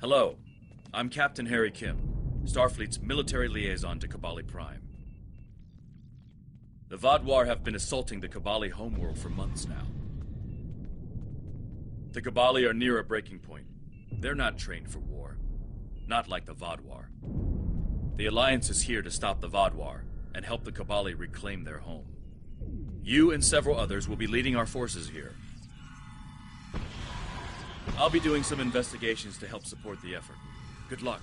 Hello, I'm Captain Harry Kim, Starfleet's military liaison to Kabali Prime. The Vaadwaur have been assaulting the Kabali homeworld for months now. The Kabali are near a breaking point. They're not trained for war. Not like the Vaadwaur. The Alliance is here to stop the Vaadwaur and help the Kabali reclaim their home. You and several others will be leading our forces here. I'll be doing some investigations to help support the effort. Good luck.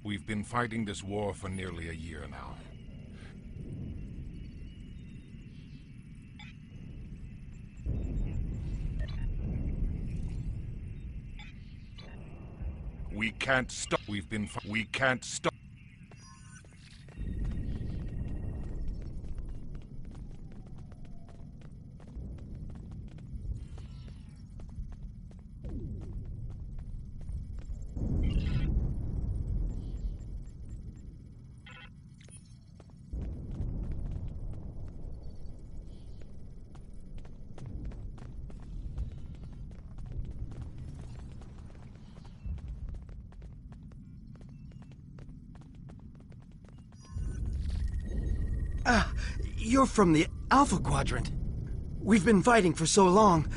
We've been fighting this war for nearly a year now. We can't stop. We can't stop. You're from the Alpha Quadrant. We've been fighting for so long.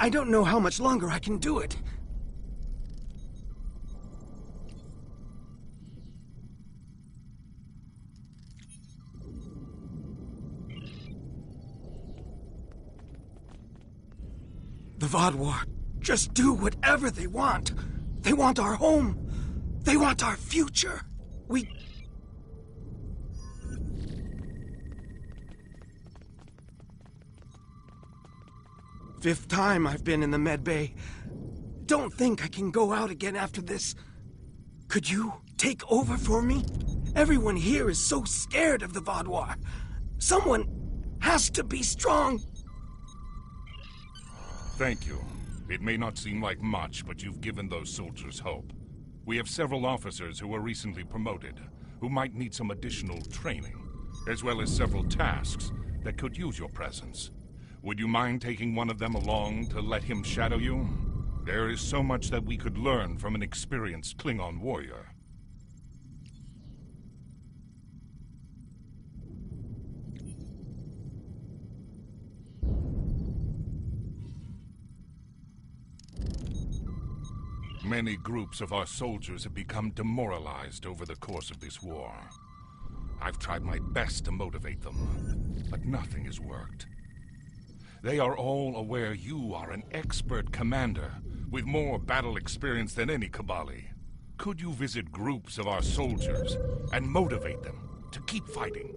I don't know how much longer I can do it. The Vaadwaur just do whatever they want. They want our home. They want our future. Fifth time I've been in the med bay. Don't think I can go out again after this. Could you take over for me? Everyone here is so scared of the Vaadwaur. Someone has to be strong. Thank you. It may not seem like much, but you've given those soldiers hope. We have several officers who were recently promoted, who might need some additional training, as well as several tasks that could use your presence. Would you mind taking one of them along to let him shadow you? There is so much that we could learn from an experienced Klingon warrior. Many groups of our soldiers have become demoralized over the course of this war. I've tried my best to motivate them, but nothing has worked. They are all aware you are an expert commander, with more battle experience than any Kabali. Could you visit groups of our soldiers and motivate them to keep fighting?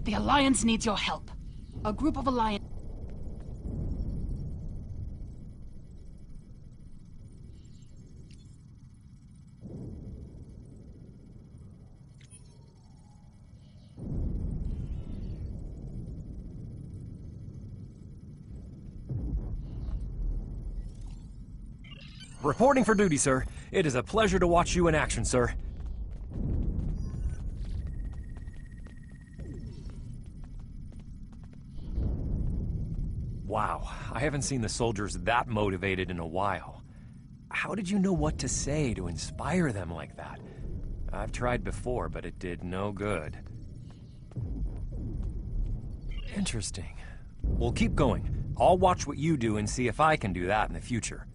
The Alliance needs your help. A group of Alliance... Reporting for duty, sir. It is a pleasure to watch you in action, sir. Wow, I haven't seen the soldiers that motivated in a while. How did you know what to say to inspire them like that? I've tried before, but it did no good. Interesting. Well, keep going. I'll watch what you do and see if I can do that in the future.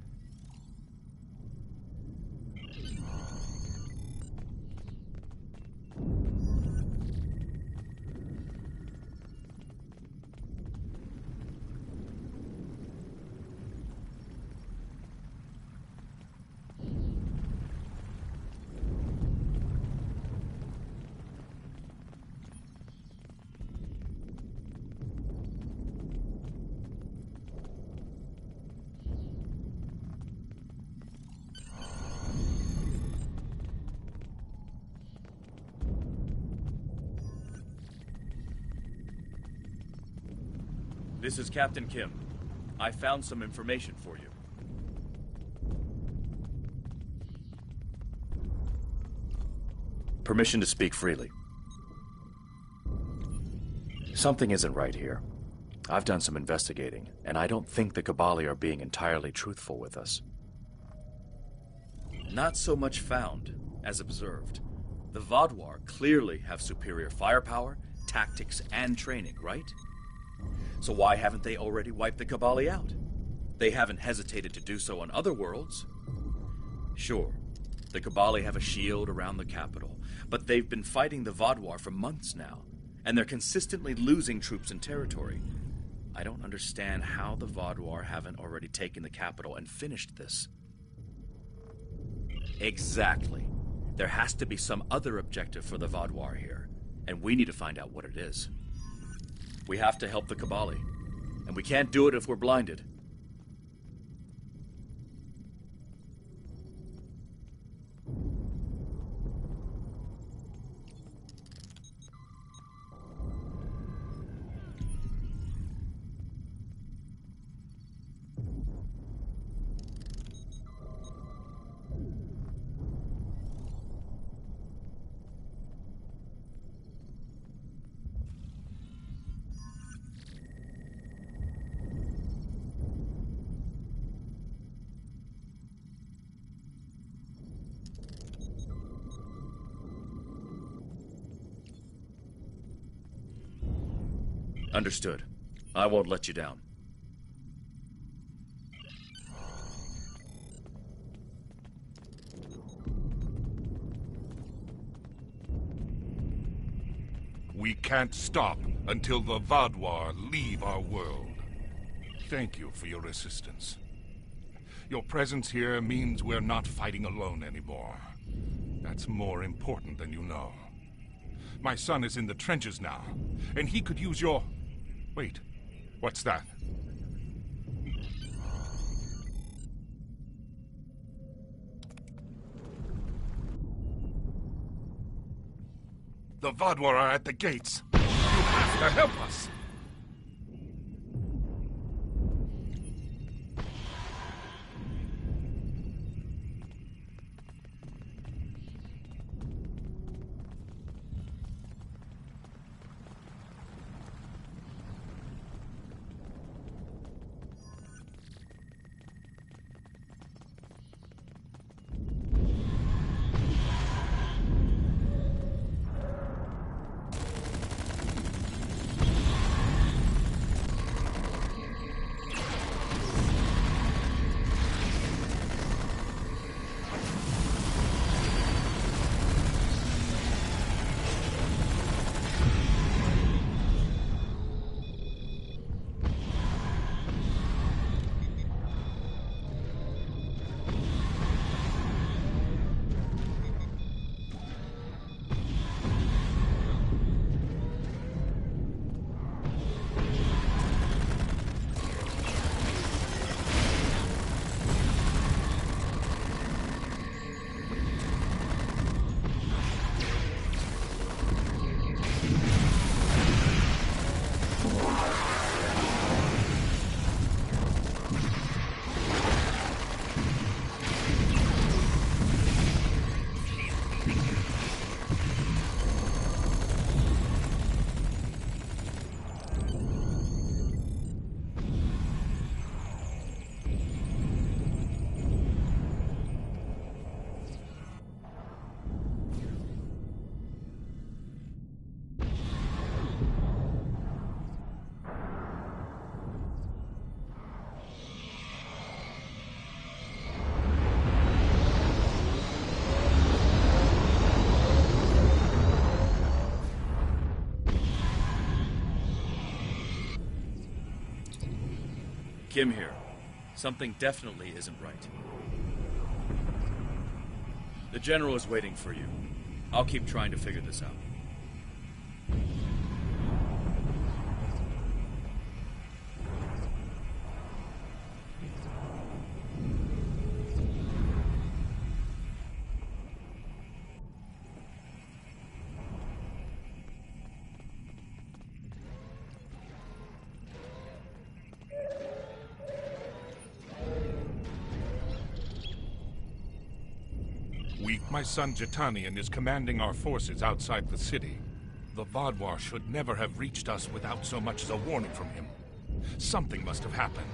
This is Captain Kim. I found some information for you. Permission to speak freely. Something isn't right here. I've done some investigating, and I don't think the Kabali are being entirely truthful with us. Not so much found as observed. The Vaadwaur clearly have superior firepower, tactics, and training, right? So why haven't they already wiped the Kabali out? They haven't hesitated to do so on other worlds. Sure, the Kabali have a shield around the capital, but they've been fighting the Vaadwaur for months now, and they're consistently losing troops and territory. I don't understand how the Vaadwaur haven't already taken the capital and finished this. Exactly. There has to be some other objective for the Vaadwaur here, and we need to find out what it is. We have to help the Kabali, and we can't do it if we're blinded. Understood. I won't let you down. We can't stop until the Vaadwaur leave our world. Thank you for your assistance. Your presence here means we're not fighting alone anymore. That's more important than you know. My son is in the trenches now, and he could use your... Wait, what's that? The Vaadwaur are at the gates. You have to help us. Kim here. Something definitely isn't right. The General is waiting for you. I'll keep trying to figure this out. My son Jitanian is commanding our forces outside the city. The Vadwar should never have reached us without so much as a warning from him. Something must have happened.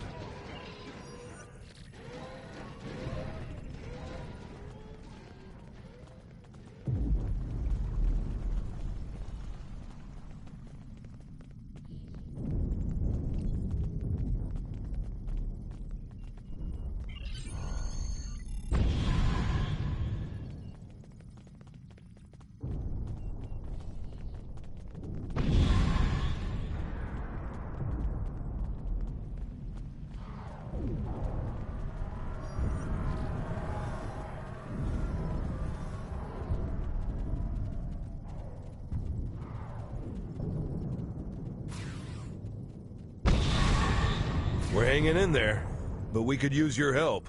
We're hanging in there, but we could use your help.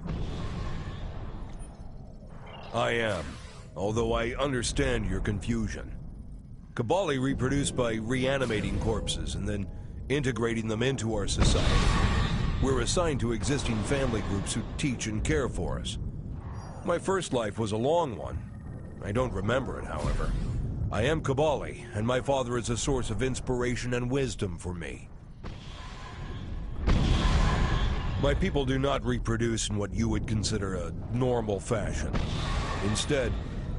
I am, although I understand your confusion. Kabali reproduce by reanimating corpses and then integrating them into our society. We're assigned to existing family groups who teach and care for us. My first life was a long one. I don't remember it, however. I am Kabali, and my father is a source of inspiration and wisdom for me. My people do not reproduce in what you would consider a normal fashion. Instead,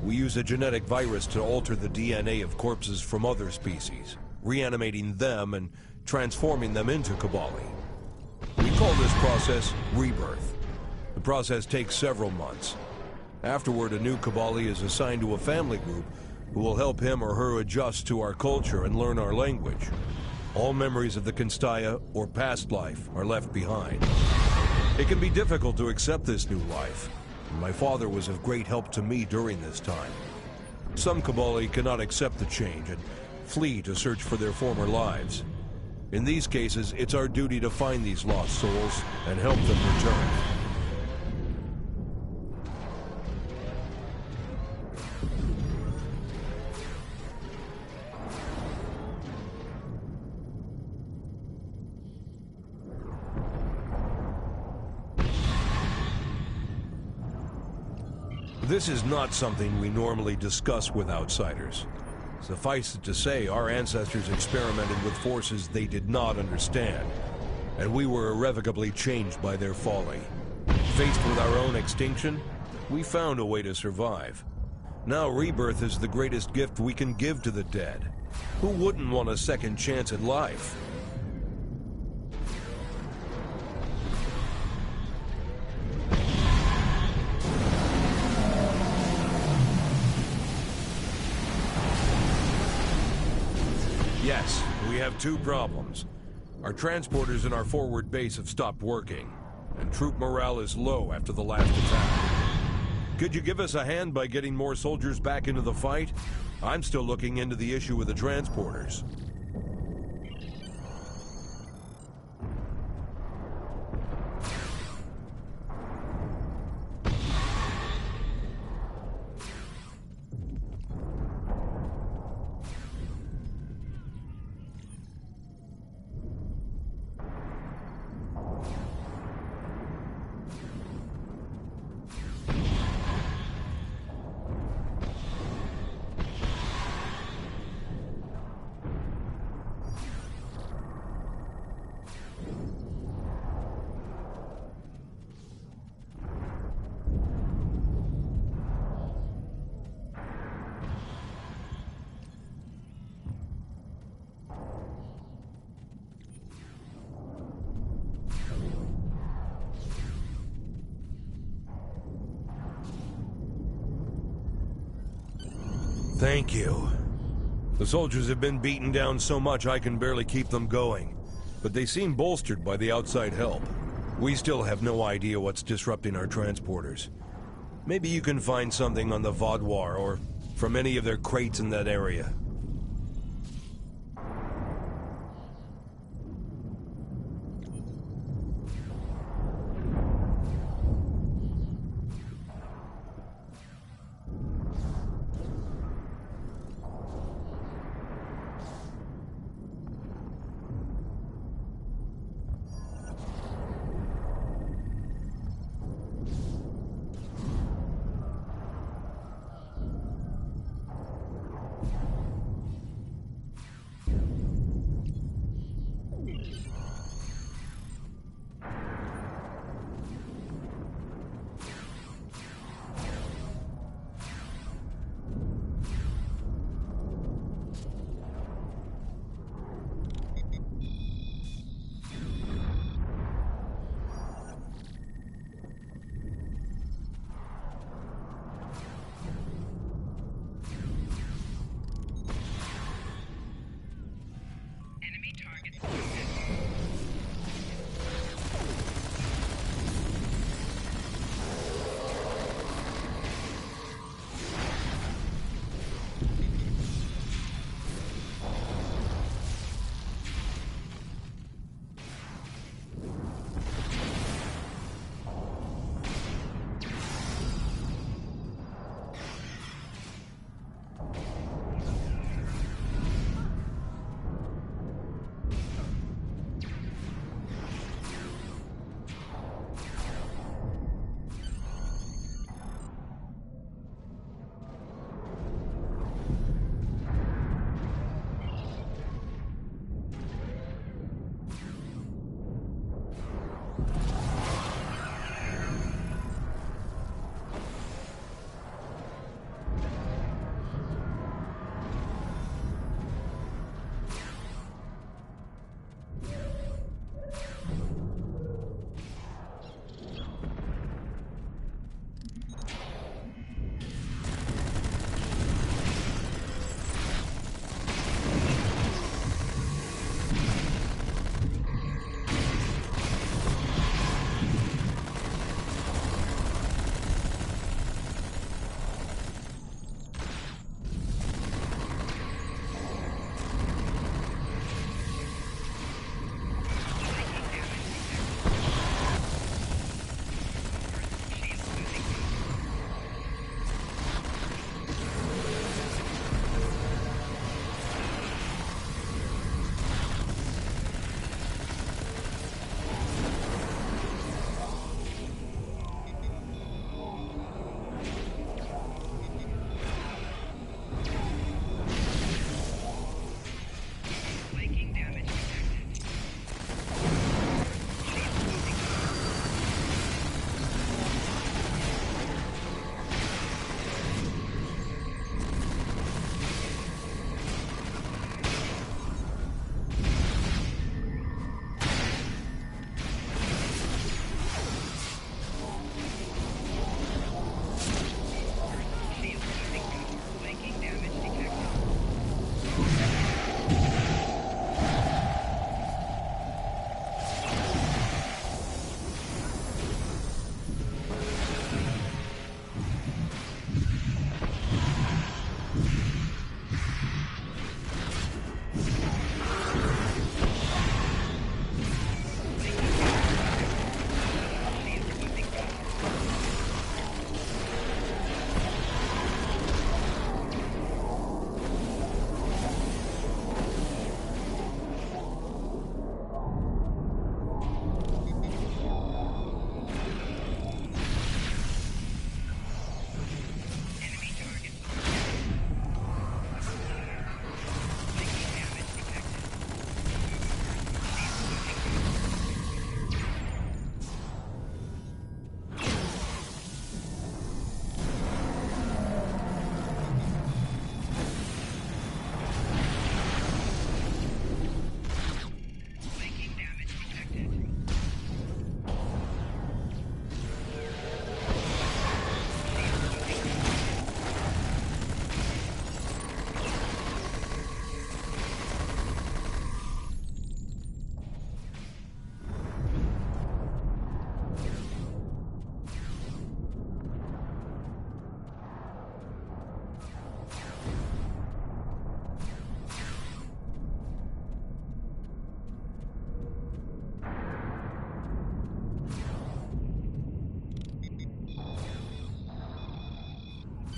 we use a genetic virus to alter the DNA of corpses from other species, reanimating them and transforming them into Kabali. We call this process rebirth. The process takes several months. Afterward, a new Kabali is assigned to a family group who will help him or her adjust to our culture and learn our language. All memories of the Kinstaya or past life are left behind. It can be difficult to accept this new life. My father was of great help to me during this time. Some Kabali cannot accept the change and flee to search for their former lives. In these cases, it's our duty to find these lost souls and help them return. This is not something we normally discuss with outsiders. Suffice it to say, our ancestors experimented with forces they did not understand, and we were irrevocably changed by their folly. Faced with our own extinction, we found a way to survive. Now rebirth is the greatest gift we can give to the dead. Who wouldn't want a second chance at life? Yes, we have two problems. Our transporters in our forward base have stopped working, and troop morale is low after the last attack. Could you give us a hand by getting more soldiers back into the fight? I'm still looking into the issue with the transporters. Thank you. The soldiers have been beaten down so much I can barely keep them going, but they seem bolstered by the outside help. We still have no idea what's disrupting our transporters. Maybe you can find something on the Vadwar or from any of their crates in that area.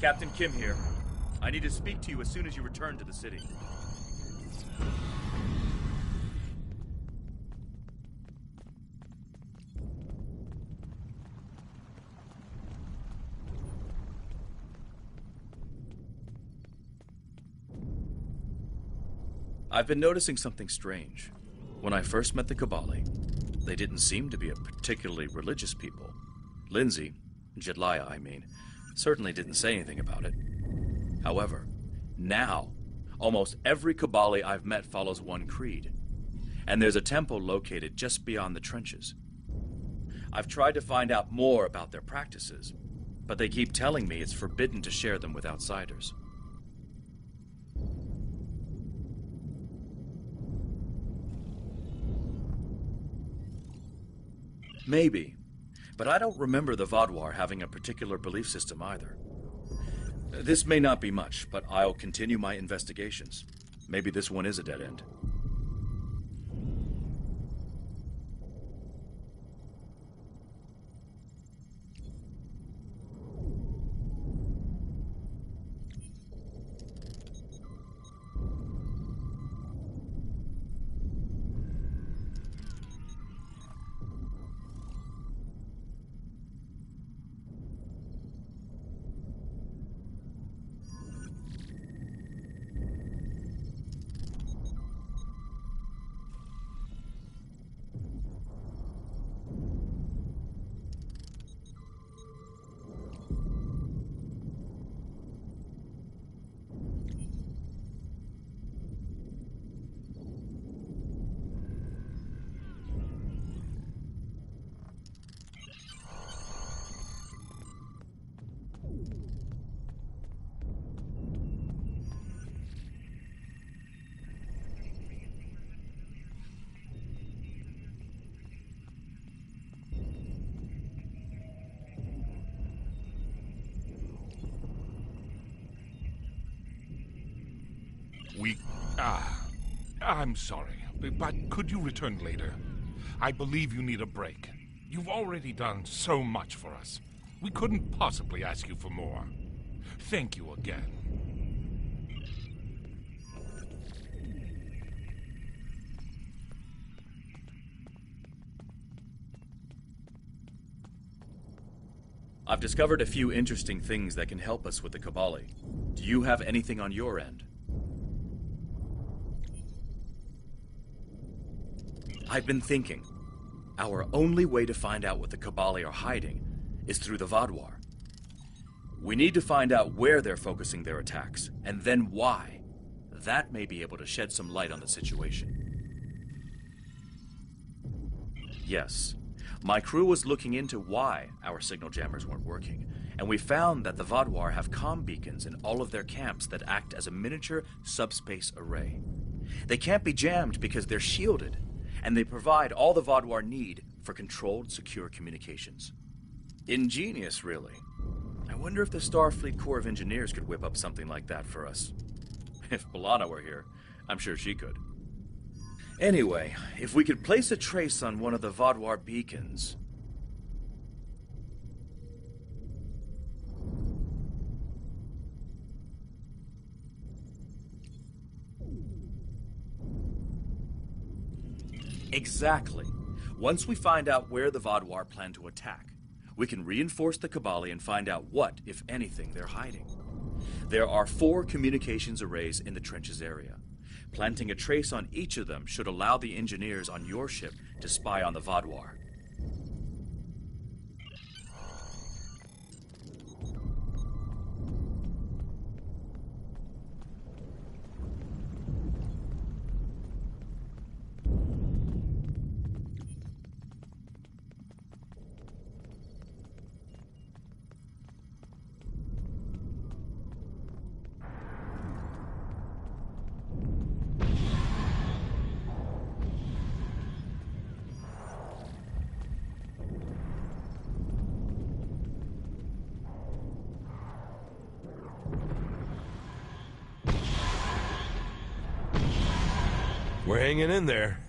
Captain Kim here. I need to speak to you as soon as you return to the city. I've been noticing something strange. When I first met the Kabali, they didn't seem to be a particularly religious people. Lindsay, Jedliah I mean, certainly didn't say anything about it. However, now, almost every Kabali I've met follows one creed. And there's a temple located just beyond the trenches. I've tried to find out more about their practices, but they keep telling me it's forbidden to share them with outsiders. Maybe, but I don't remember the Vodwar having a particular belief system either. This may not be much, but I'll continue my investigations. Maybe this one is a dead end. I'm sorry, but could you return later? I believe you need a break. You've already done so much for us. We couldn't possibly ask you for more. Thank you again. I've discovered a few interesting things that can help us with the Kabali. Do you have anything on your end? I've been thinking. Our only way to find out what the Kabali are hiding is through the Vodwar. We need to find out where they're focusing their attacks, and then why. That may be able to shed some light on the situation. Yes, my crew was looking into why our signal jammers weren't working, and we found that the Vodwar have comm beacons in all of their camps that act as a miniature subspace array. They can't be jammed because they're shielded, and they provide all the Vodwar need for controlled, secure communications. Ingenious, really. I wonder if the Starfleet Corps of Engineers could whip up something like that for us. If B'Elanna were here, I'm sure she could. Anyway, if we could place a trace on one of the Vodwar beacons... Exactly. Once we find out where the Vodwar plan to attack, we can reinforce the Kabali and find out what, if anything, they're hiding. There are 4 communications arrays in the trenches area. Planting a trace on each of them should allow the engineers on your ship to spy on the Vodwar. We're hanging in there.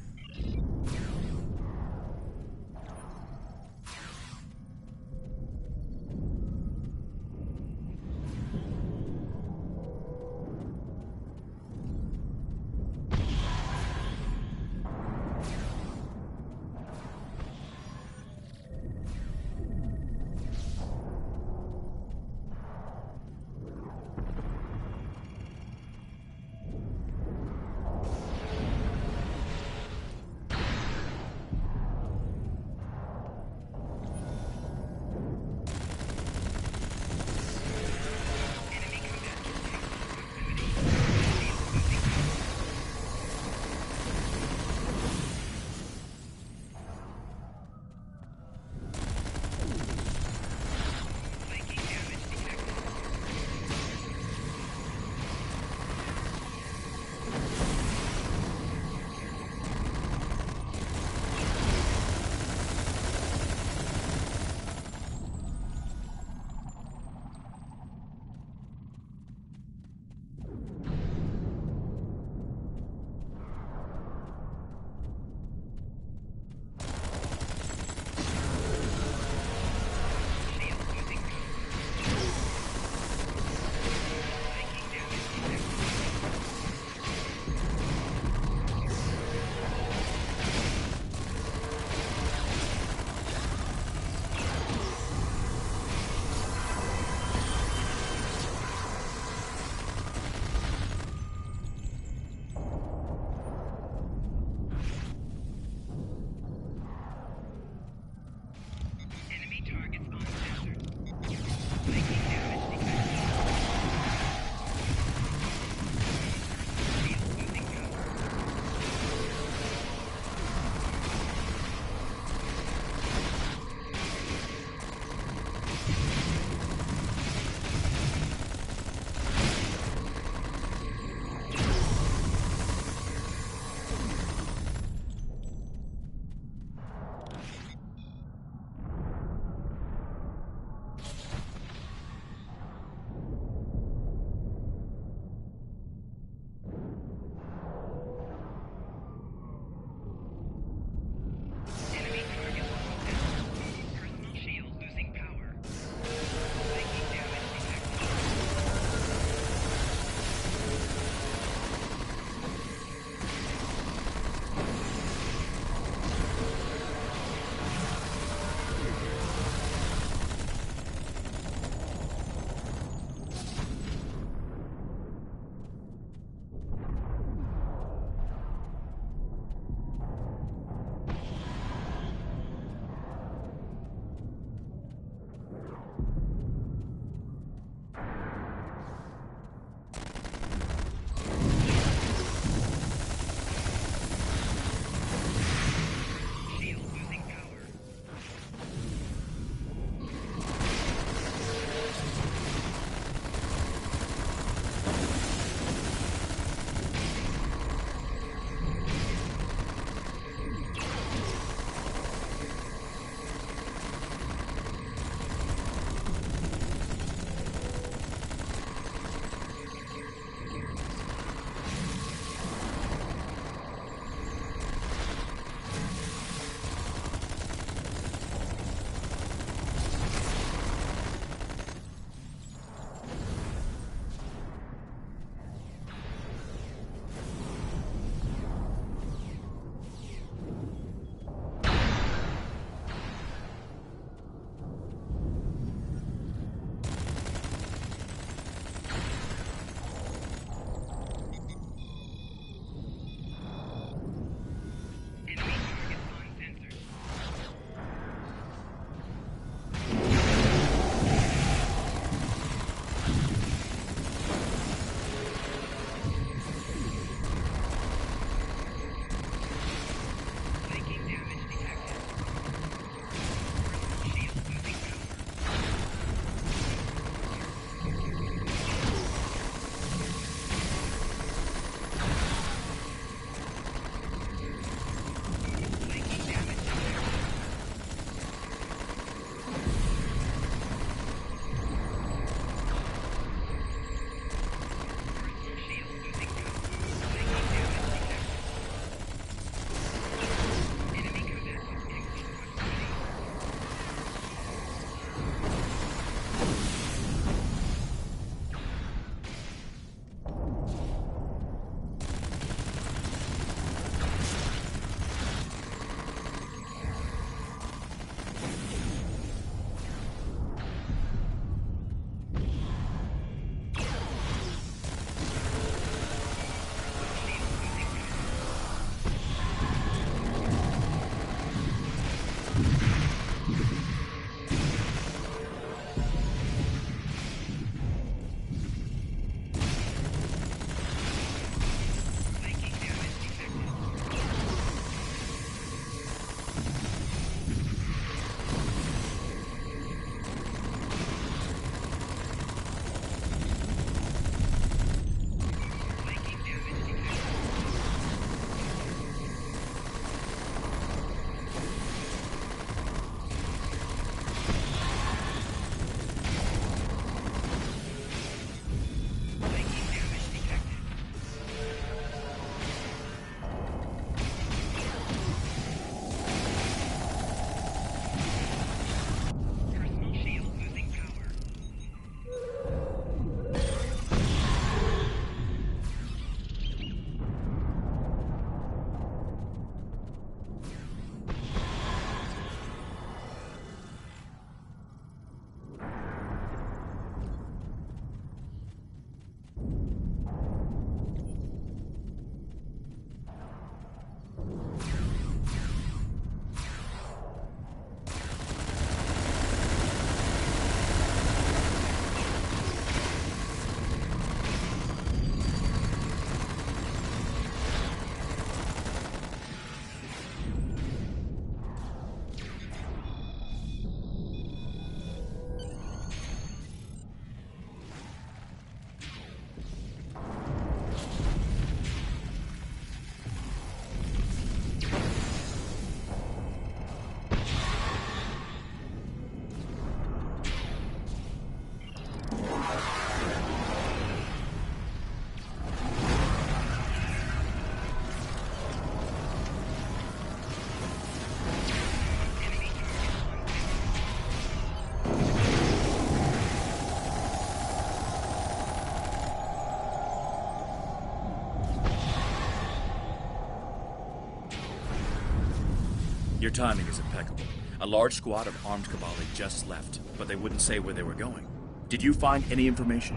Your timing is impeccable. A large squad of armed Kabali just left, but they wouldn't say where they were going. Did you find any information?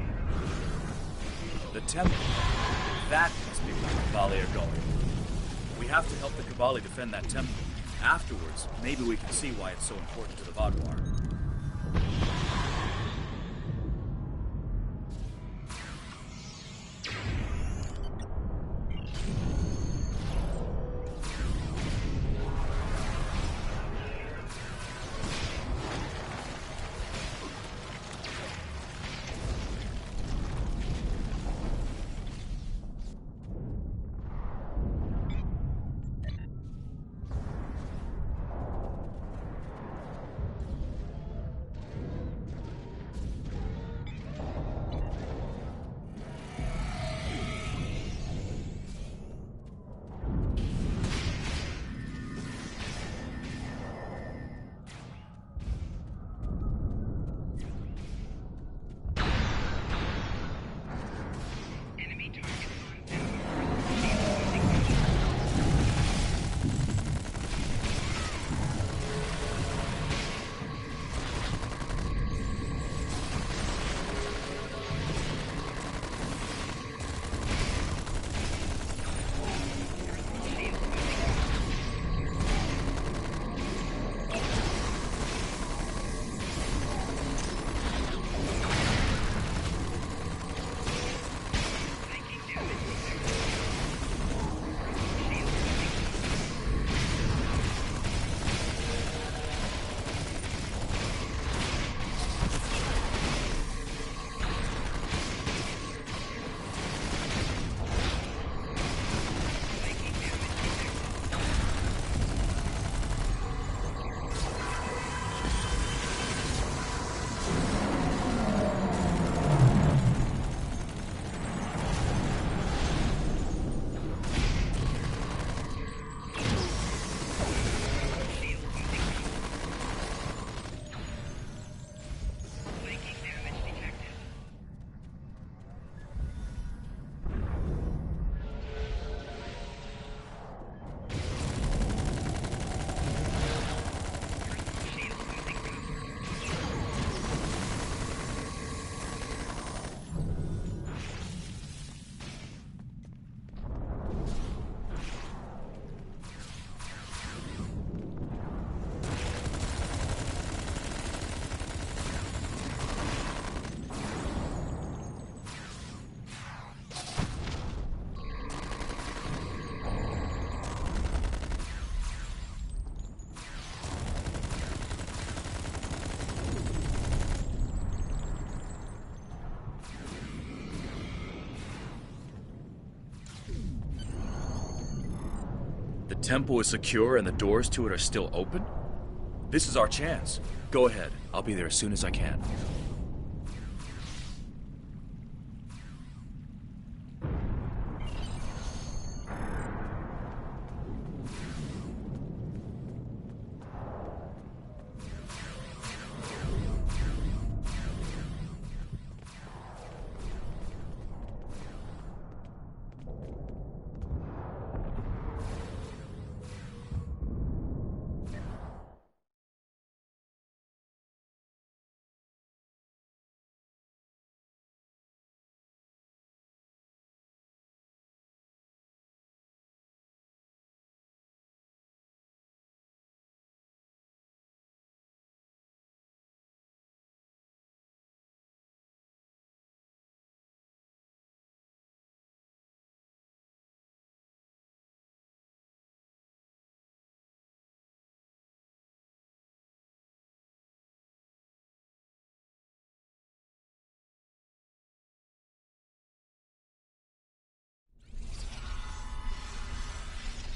The temple. That must be where the Kabali are going. We have to help the Kabali defend that temple. Afterwards, maybe we can see why it's so important to the Vadwar. The temple is secure and the doors to it are still open? This is our chance. Go ahead. I'll be there as soon as I can.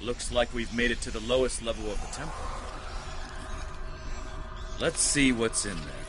Looks like we've made it to the lowest level of the temple. Let's see what's in there.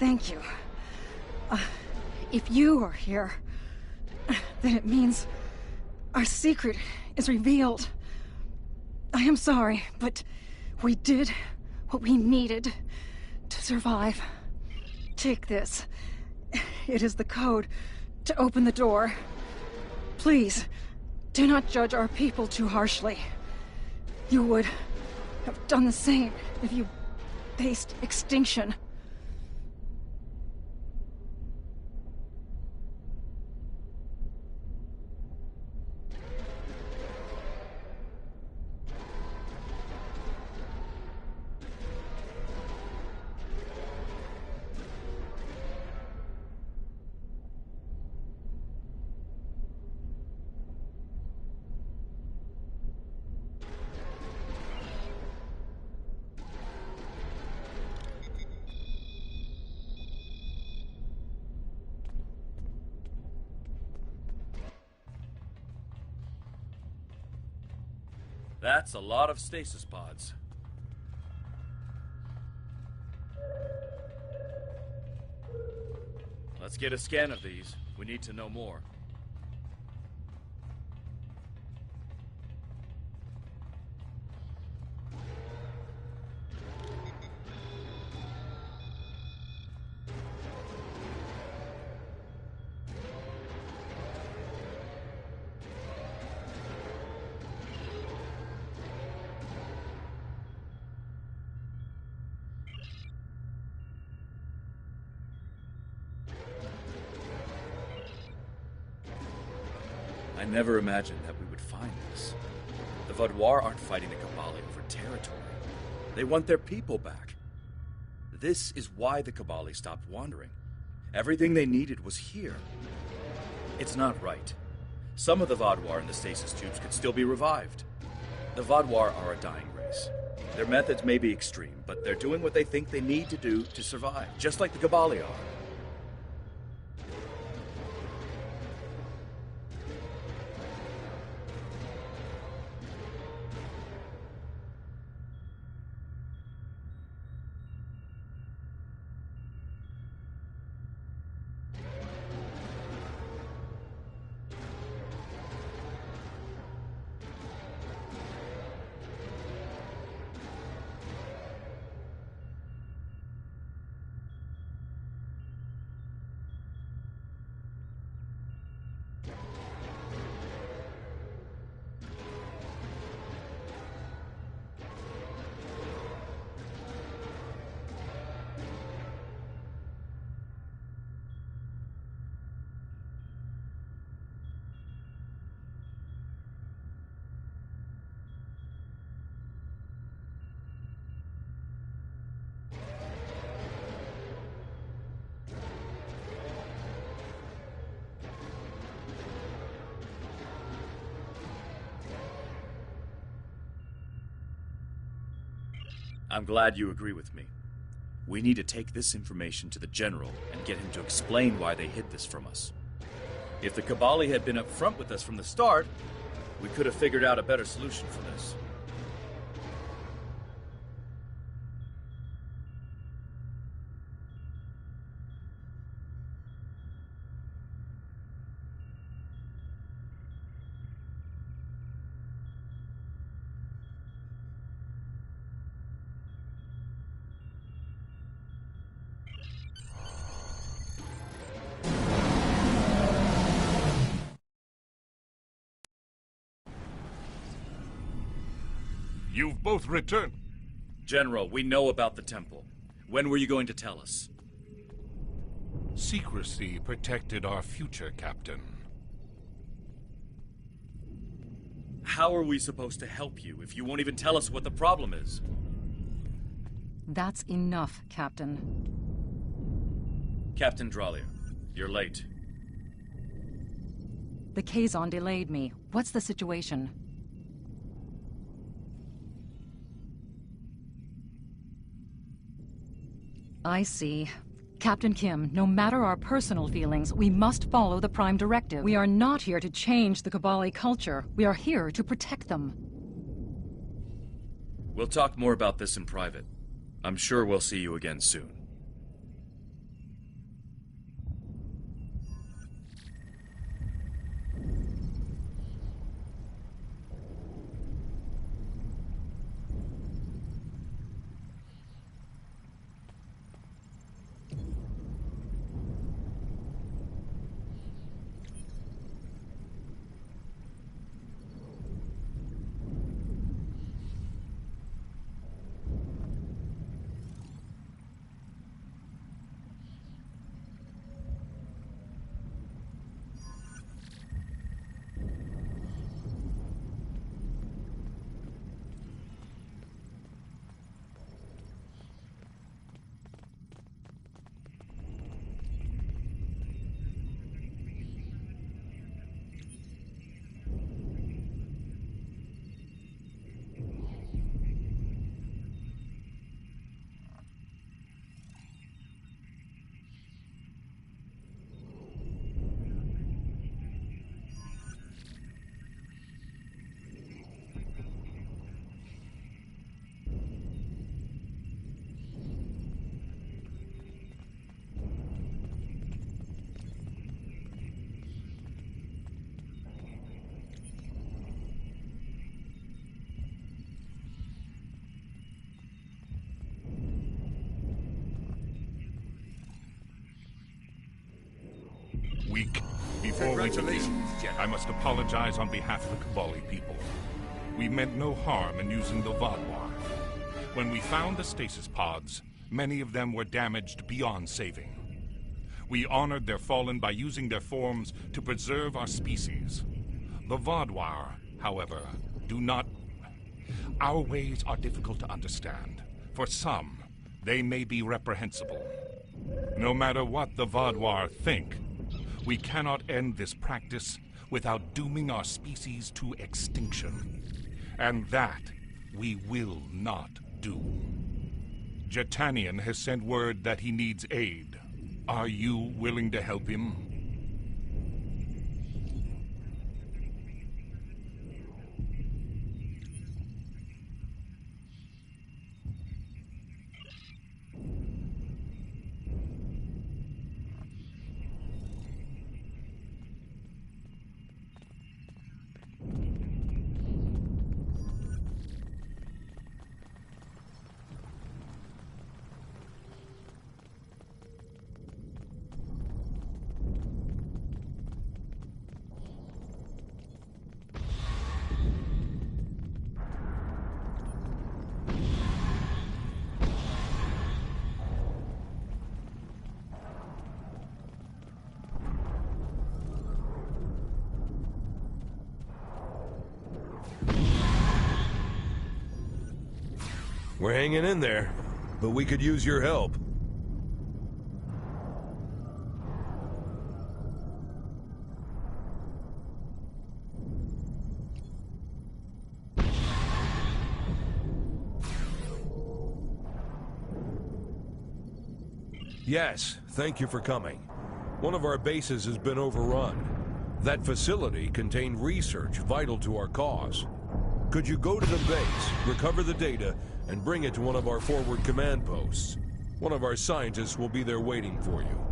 Thank you. If you are here, then it means our secret is revealed. I am sorry, but we did what we needed to survive. Take this. It is the code to open the door. Please, do not judge our people too harshly. You would have done the same if you faced extinction. That's a lot of stasis pods. Let's get a scan of these. We need to know more. I never imagined that we would find this. The Vaudois aren't fighting the Cabali over territory. They want their people back. This is why the Cabali stopped wandering. Everything they needed was here. It's not right. Some of the Vaudois in the stasis tubes could still be revived. The Vaudois are a dying race. Their methods may be extreme, but they're doing what they think they need to do to survive, just like the Cabali are. I'm glad you agree with me. We need to take this information to the General and get him to explain why they hid this from us. If the Cabali had been up front with us from the start, we could have figured out a better solution for this. You've both returned. General, we know about the temple. When were you going to tell us? Secrecy protected our future, Captain. How are we supposed to help you if you won't even tell us what the problem is? That's enough, Captain. Captain Dralier, you're late. The Kazon delayed me. What's the situation? I see. Captain Kim, no matter our personal feelings, we must follow the Prime Directive. We are not here to change the Cabali culture. We are here to protect them. We'll talk more about this in private. I'm sure we'll see you again soon. Before we begin, I must apologize on behalf of the Kabali people. We meant no harm in using the Vadwar. When we found the stasis pods, many of them were damaged beyond saving. We honored their fallen by using their forms to preserve our species. The Vadwar, however, do not... Our ways are difficult to understand. For some, they may be reprehensible. No matter what the Vadwar think, we cannot end this practice without dooming our species to extinction. And that we will not do. Jetanian has sent word that he needs aid. Are you willing to help him? We're hanging in there, but we could use your help. Yes, thank you for coming. One of our bases has been overrun. That facility contained research vital to our cause. Could you go to the base, recover the data, and bring it to one of our forward command posts? One of our scientists will be there waiting for you.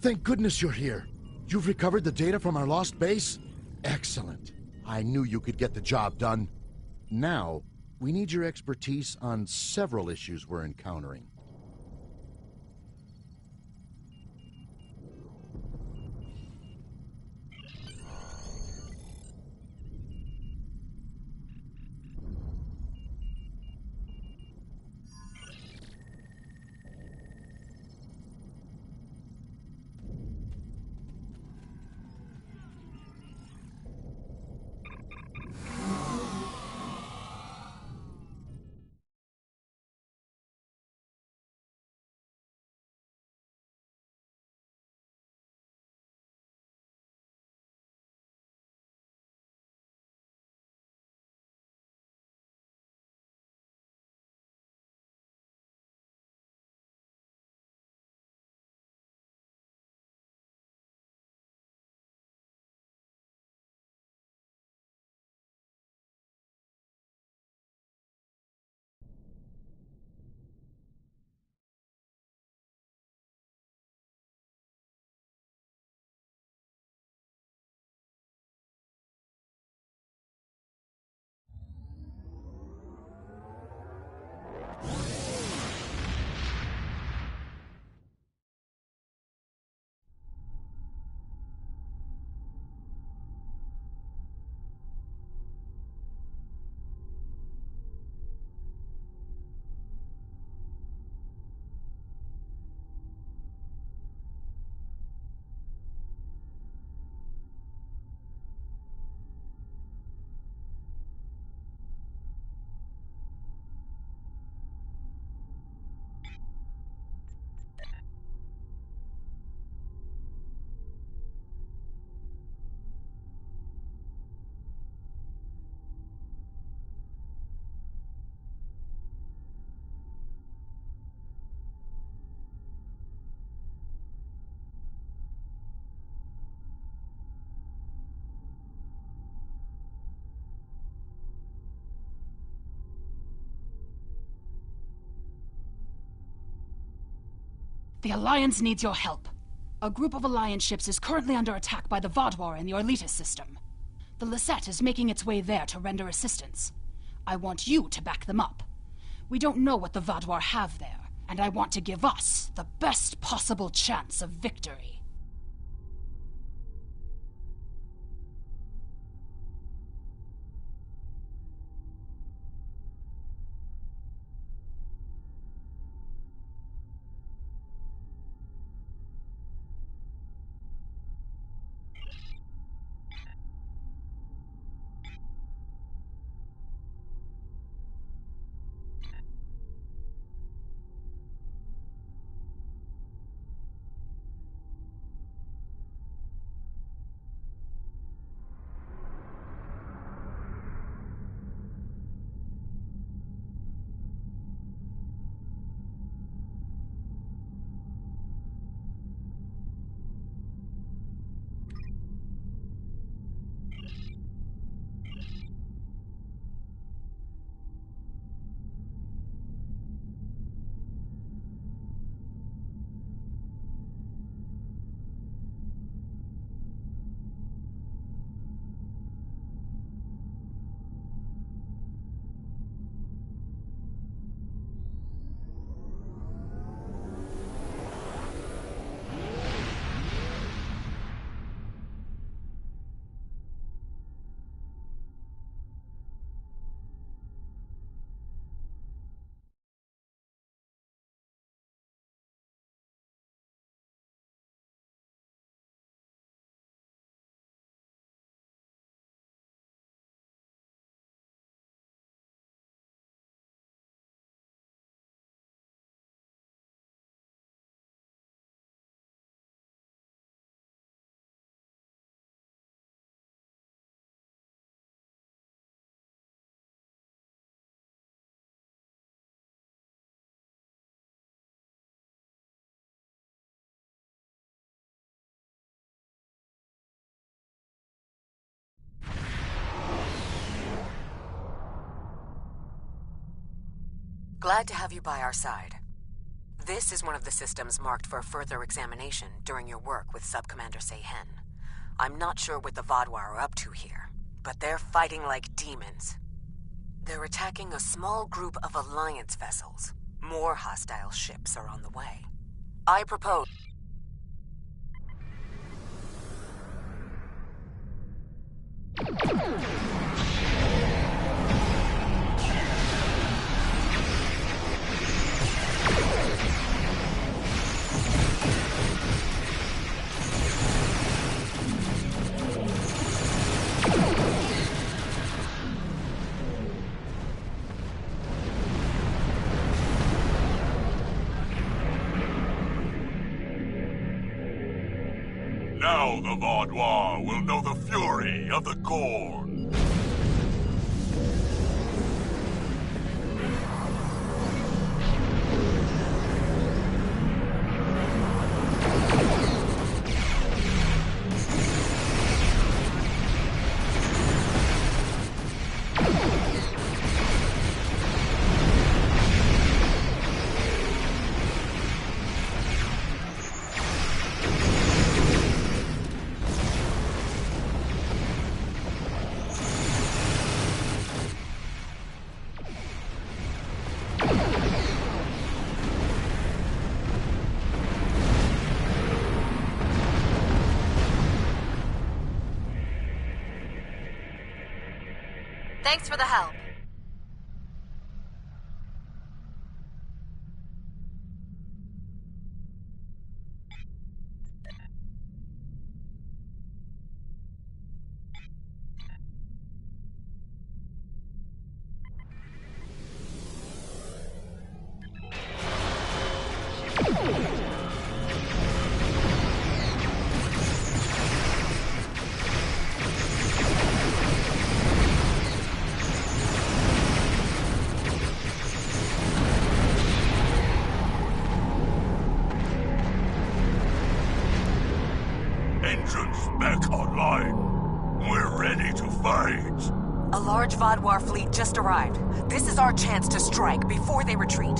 Thank goodness you're here. You've recovered the data from our lost base? Excellent. I knew you could get the job done. Now, we need your expertise on several issues we're encountering. The Alliance needs your help. A group of Alliance ships is currently under attack by the Vaadwaur in the Orletus system. The Lisette is making its way there to render assistance. I want you to back them up. We don't know what the Vaadwaur have there, and I want to give us the best possible chance of victory. Glad to have you by our side. This This is one of the systems marked for further examination during your work with Subcommander Sehen. I'm not sure what the Vaadwaur are up to here, but they're fighting like demons. They're attacking a small group of Alliance vessels. More hostile ships are on the way. I propose... Now the Vaadwaur will know the fury of the Core. Thanks for the help. Engines back online. We're ready to fight. A large Vaadwaur fleet just arrived. This is our chance to strike before they retreat.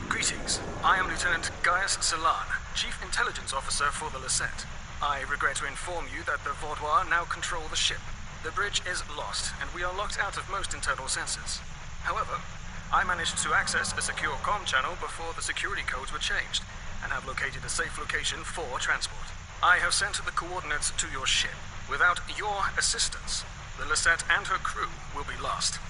Greetings. I am Lieutenant Gaius Salan, Chief Intelligence Officer for the Lasette. I regret to inform you that the Vaadwaur now control the ship. The bridge is lost, and we are locked out of most internal sensors. However, I managed to access a secure comm channel before the security codes were changed, and have located a safe location for transport. I have sent the coordinates to your ship. Without your assistance, the Lasette and her crew will be lost.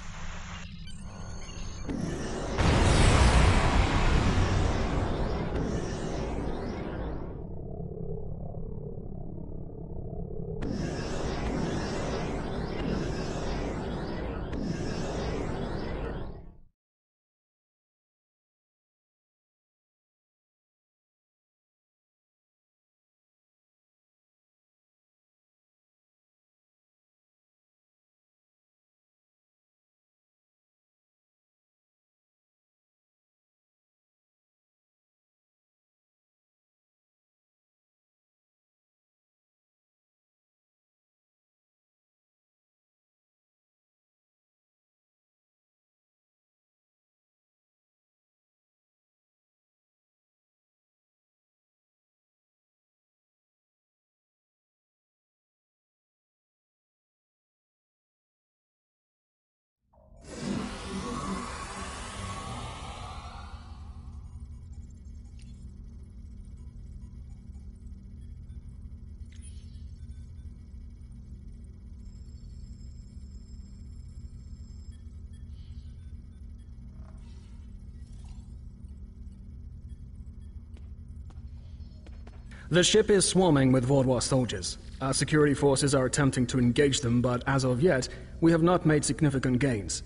The ship is swarming with Vaudois soldiers. Our security forces are attempting to engage them, but as of yet, we have not made significant gains.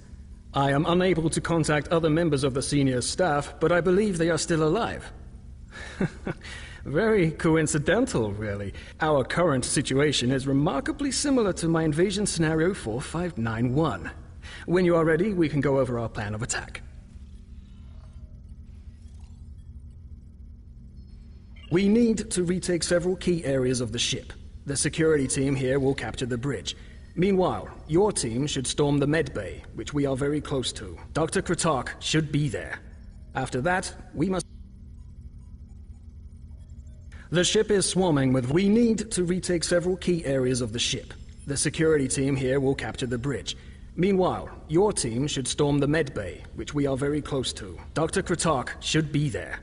I am unable to contact other members of the senior staff, but I believe they are still alive. Very coincidental, really. Our current situation is remarkably similar to my invasion scenario 4591. When you are ready, we can go over our plan of attack. We need to retake several key areas of the ship. The security team here will capture the bridge. Meanwhile, your team should storm the med bay, which we are very close to. Dr. Kratark should be there. After that, we must... The ship is swarming with... We need to retake several key areas of the ship. The security team here will capture the bridge. Meanwhile, your team should storm the med bay, which we are very close to. Dr. Kratark should be there.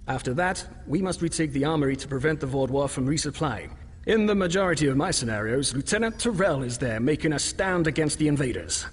After that, we must retake the armory to prevent the Vaudois from resupplying. In the majority of my scenarios, Lieutenant Tyrell is there making a stand against the invaders.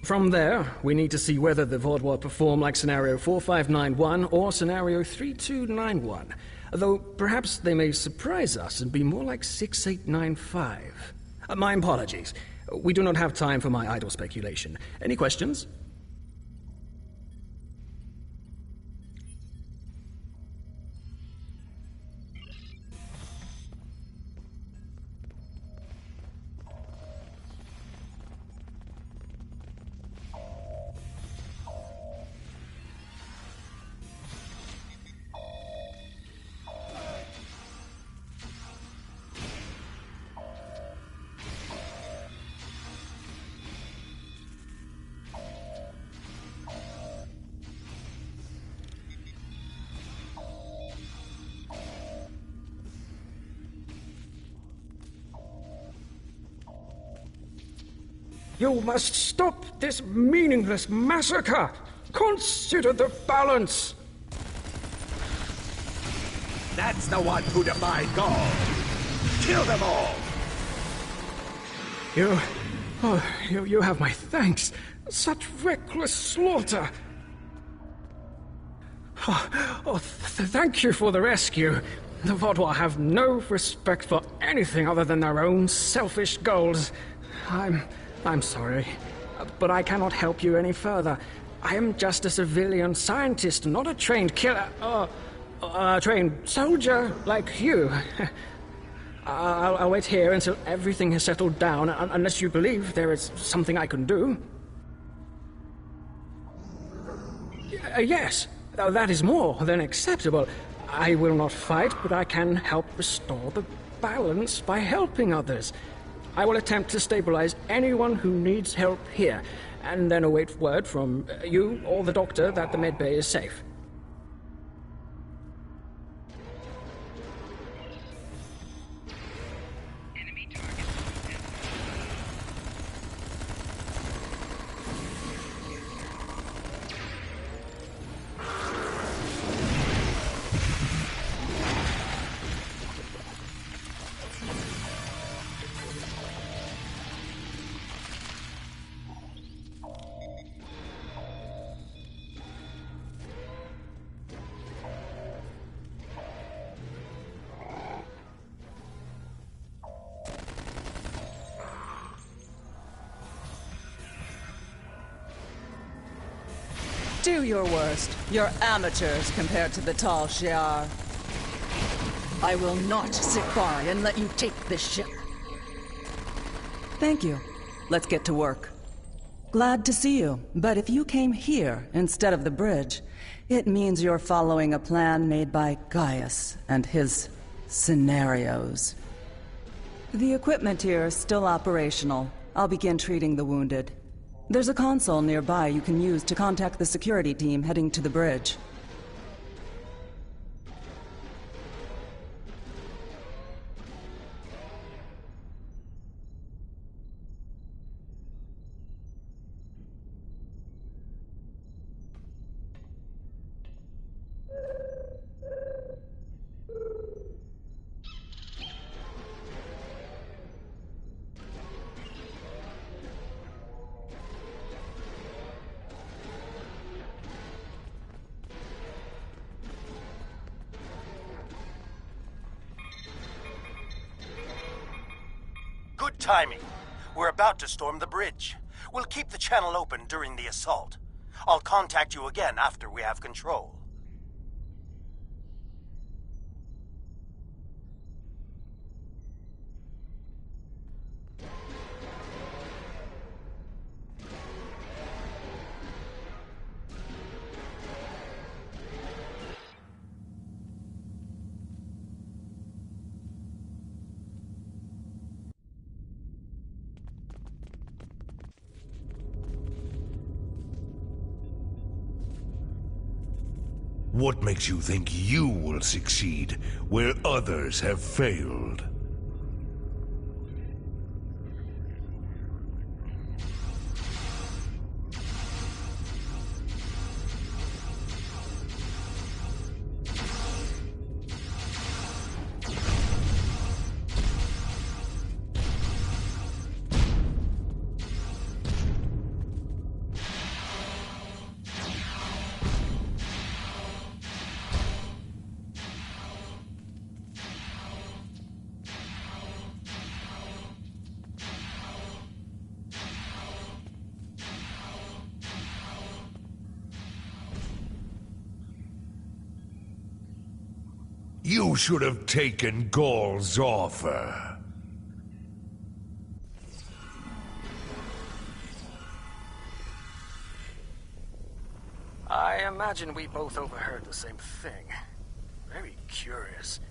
From there, we need to see whether the Vaudois perform like Scenario 4591 or Scenario 3291. Though perhaps they may surprise us and be more like 6895. My apologies. We do not have time for my idle speculation. Any questions? You must stop this meaningless massacre! Consider the balance! That's the one who defied God! Kill them all! You have my thanks. Such reckless slaughter! Thank you for the rescue. The Vaudois have no respect for anything other than their own selfish goals. I'm sorry, but I cannot help you any further. I am just a civilian scientist, not a trained killer, a trained soldier like you. I'll wait here until everything has settled down, unless you believe there is something I can do. Yes, that is more than acceptable. I will not fight, but I can help restore the balance by helping others. I will attempt to stabilize anyone who needs help here, and then await word from you or the doctor that the medbay is safe. Do your worst. You're amateurs compared to the tall Shi'ar. I will not sit by and let you take this ship. Thank you. Let's get to work. Glad to see you, but if you came here instead of the bridge, it means you're following a plan made by Gaius and his scenarios. The equipment here is still operational. I'll begin treating the wounded. There's a console nearby you can use to contact the security team heading to the bridge. Good timing. We're about to storm the bridge. We'll keep the channel open during the assault. I'll contact you again after we have control. What makes you think you will succeed where others have failed? You should have taken Gaul's offer. I imagine we both overheard the same thing. Very curious.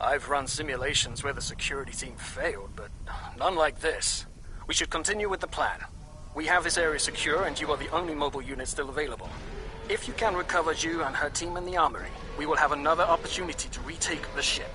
I've run simulations where the security team failed, but none like this. We should continue with the plan. We have this area secure, and you are the only mobile unit still available. If you can recover Ju and her team in the armory, we will have another opportunity to retake the ship.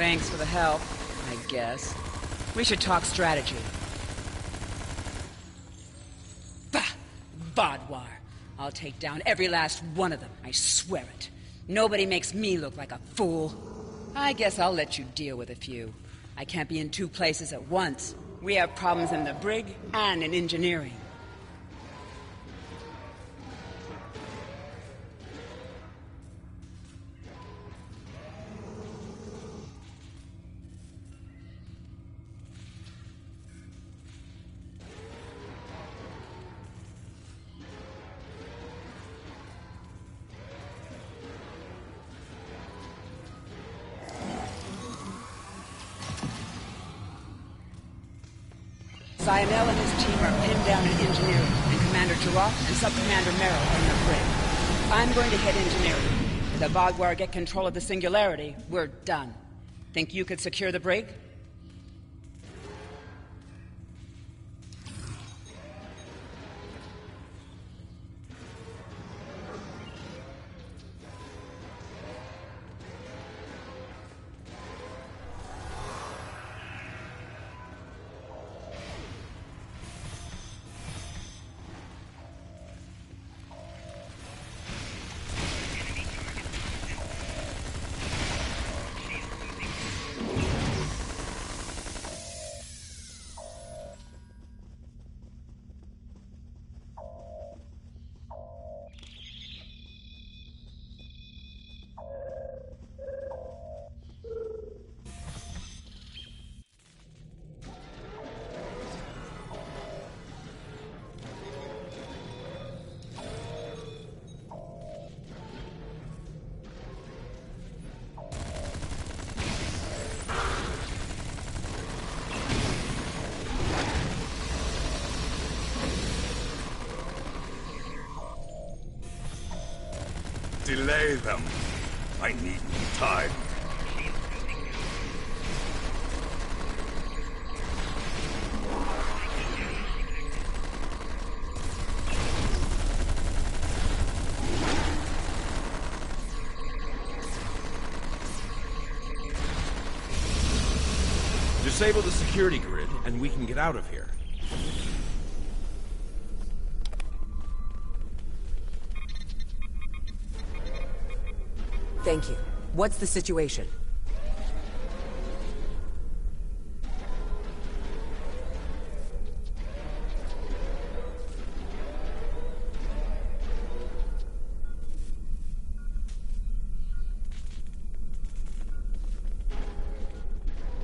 Thanks for the help, I guess. We should talk strategy. Bah! Vodwar. I'll take down every last one of them, I swear it. Nobody makes me look like a fool. I guess I'll let you deal with a few. I can't be in two places at once. We have problems in the brig and in engineering. Zionel and his team are pinned down in engineering, and Commander Giraffe and Sub-Commander Merrill are in the brig. I'm going to hit engineering. If the Vogwar get control of the Singularity, we're done. Think you could secure the brig? Delay them. I need time. Disable the security grid, and we can get out of here. Thank you. What's the situation?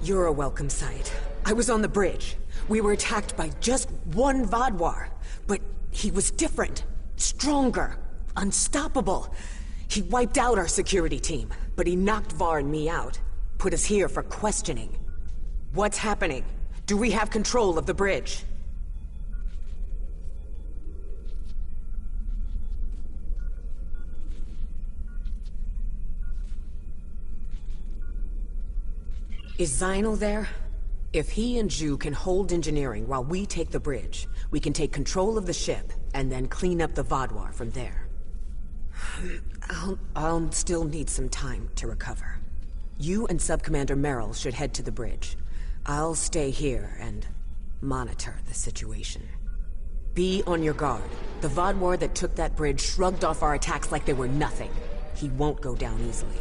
You're a welcome sight. I was on the bridge. We were attacked by just one Vodwar, but he was different, stronger, unstoppable. He wiped out our security team, but he knocked Var and me out. Put us here for questioning. What's happening? Do we have control of the bridge? Is Zionel there? If he and Zhu can hold engineering while we take the bridge, we can take control of the ship and then clean up the Vodwar from there. I'll still need some time to recover. You and Sub-Commander Merrill should head to the bridge. I'll stay here and monitor the situation. Be on your guard. The Vodwar that took that bridge shrugged off our attacks like they were nothing. He won't go down easily.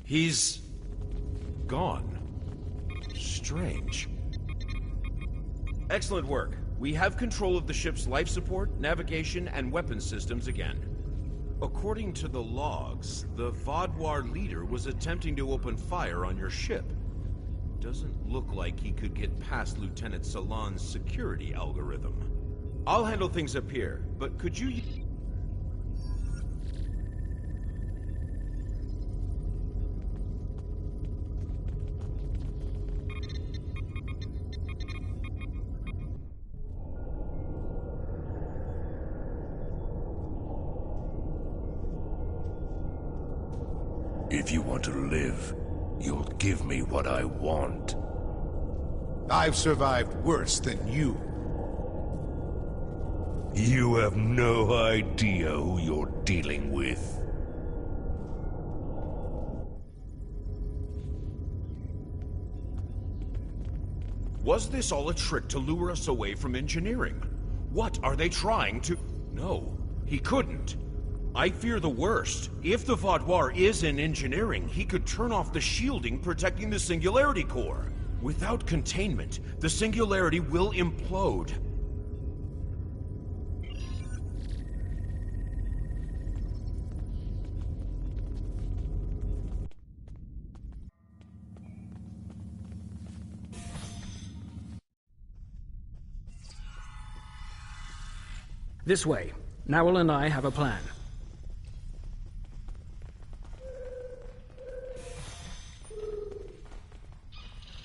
He's... gone. Strange. Excellent work. We have control of the ship's life support, navigation, and weapons systems again. According to the logs, the Vaadwaur leader was attempting to open fire on your ship. Doesn't look like he could get past Lieutenant Salon's security algorithm. I'll handle things up here, but could you... If you want to live, you'll give me what I want. I've survived worse than you. You have no idea who you're dealing with. Was this all a trick to lure us away from engineering? What are they trying to... No, he couldn't. I fear the worst. If the Vaadwaur is in engineering, he could turn off the shielding protecting the Singularity Core. Without containment, the Singularity will implode. This way. Narwhal and I have a plan.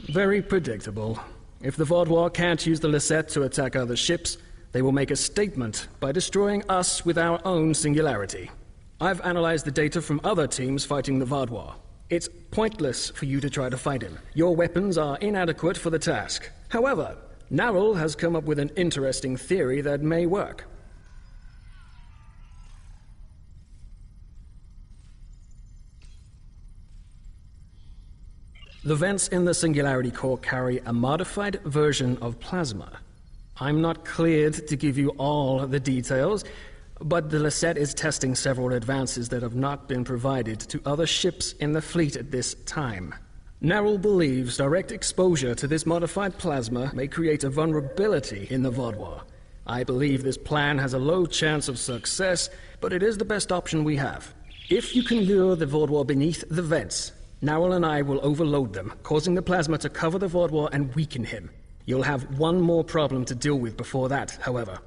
Very predictable. If the Vaadwaur can't use the Lisette to attack other ships, they will make a statement by destroying us with our own singularity. I've analyzed the data from other teams fighting the Vaadwaur. It's pointless for you to try to fight him. Your weapons are inadequate for the task. However, Narwhal has come up with an interesting theory that may work. The vents in the Singularity Core carry a modified version of plasma. I'm not cleared to give you all the details, but the Lisette is testing several advances that have not been provided to other ships in the fleet at this time. Narwhal believes direct exposure to this modified plasma may create a vulnerability in the Vaadwaur. I believe this plan has a low chance of success, but it is the best option we have. If you can lure the Vaadwaur beneath the vents, Narwhal and I will overload them, causing the plasma to cover the Vaadwaur and weaken him. You'll have one more problem to deal with before that, however.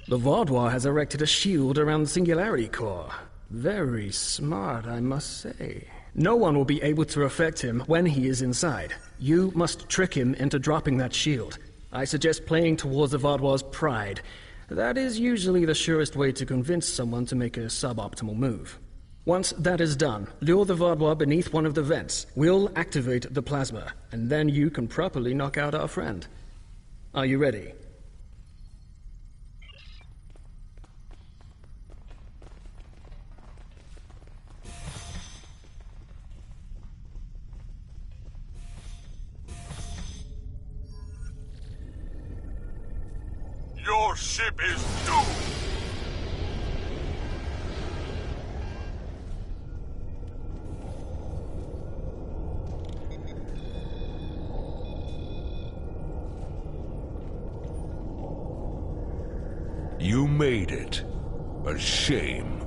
The Vaadwaur has erected a shield around the Singularity Core. Very smart, I must say. No one will be able to affect him when he is inside. You must trick him into dropping that shield. I suggest playing towards the Vaadwaur's pride. That is usually the surest way to convince someone to make a suboptimal move. Once that is done, lure the Vaadwaur beneath one of the vents. We'll activate the plasma, and then you can properly knock out our friend. Are you ready? Your ship is doomed! You made it. A shame.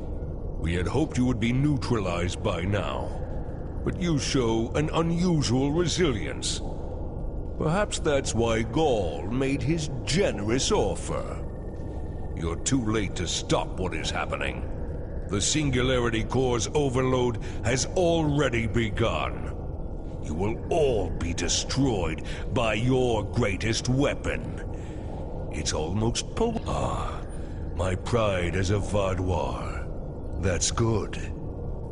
We had hoped you would be neutralized by now. But you show an unusual resilience. Perhaps that's why Gaul made his generous offer. You're too late to stop what is happening. The Singularity Core's overload has already begun. You will all be destroyed by your greatest weapon. It's almost my pride as a Vaadwaur. That's good.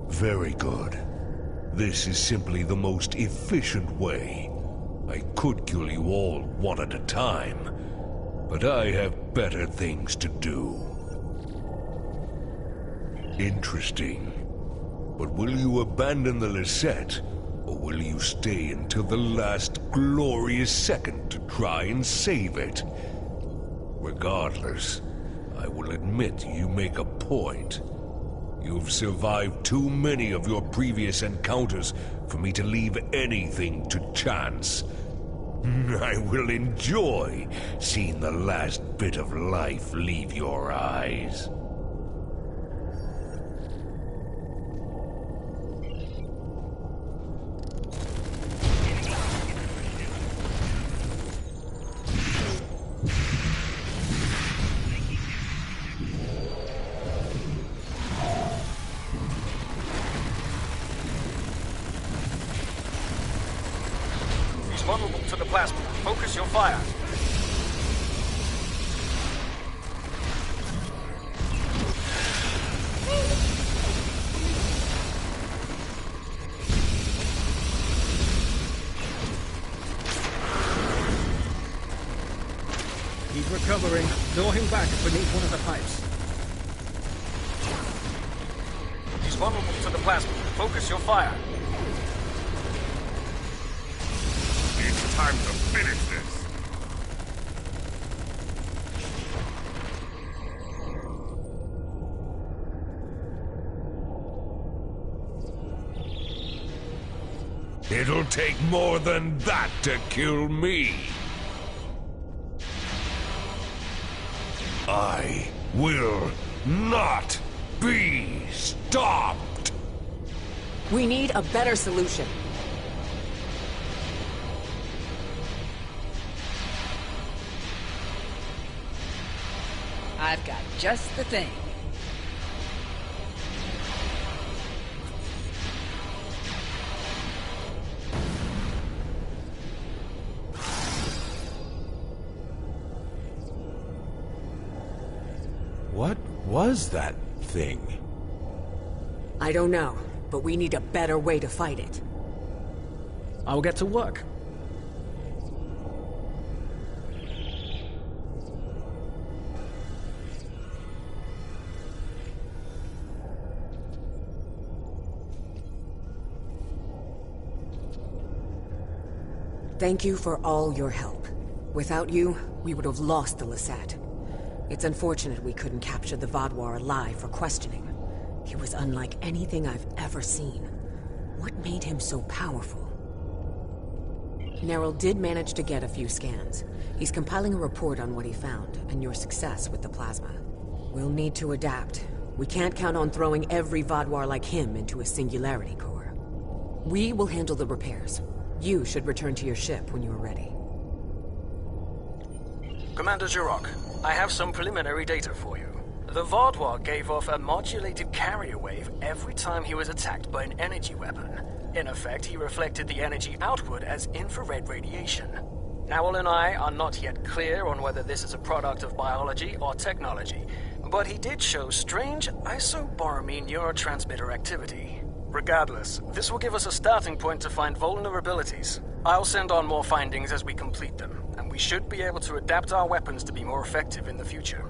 Very good. This is simply the most efficient way. I could kill you all one at a time, but I have better things to do. Interesting. But will you abandon the Lisette, or will you stay until the last glorious second to try and save it? Regardless, I will admit you make a point. You've survived too many of your previous encounters for me to leave anything to chance. I will enjoy seeing the last bit of life leave your eyes. Vulnerable to the plasma. Focus your fire. He's recovering. Draw him back beneath one of the pipes. He's vulnerable to the plasma. Focus your fire. It's time to finish this. It'll take more than that to kill me. I will not be stopped. We need a better solution. I've got just the thing. What was that thing? I don't know, but we need a better way to fight it. I'll get to work. Thank you for all your help. Without you, we would have lost the Lisette. It's unfortunate we couldn't capture the Vaadwaur alive for questioning. He was unlike anything I've ever seen. What made him so powerful? Neril did manage to get a few scans. He's compiling a report on what he found, and your success with the plasma. We'll need to adapt. We can't count on throwing every Vaadwaur like him into a singularity core. We will handle the repairs. You should return to your ship when you are ready. Commander Jirok, I have some preliminary data for you. The Vaadwaur gave off a modulated carrier wave every time he was attacked by an energy weapon. In effect, he reflected the energy outward as infrared radiation. Nowell and I are not yet clear on whether this is a product of biology or technology, but he did show strange isoboromine neurotransmitter activity. Regardless, this will give us a starting point to find vulnerabilities. I'll send on more findings as we complete them, and we should be able to adapt our weapons to be more effective in the future.